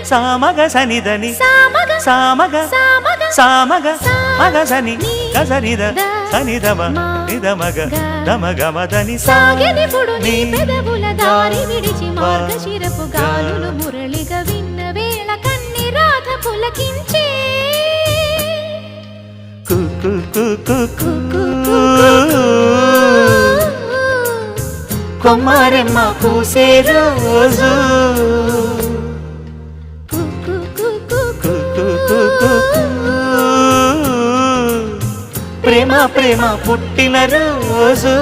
సామగ సనిదని సామగ సామగ మగ సని గసనిద సనిదమ నిదమగ దమగమదని సాగెనిపుడు నీ పెదవుల దారి విడిచి మార్గశిరపు గాలులు మురళిగా విన్న వేళ కన్ని రాధ పులకించే కొమ్మారెమ్మ పూసే రోజు ప్రేమ ప్రేమ పుట్టిన రోజు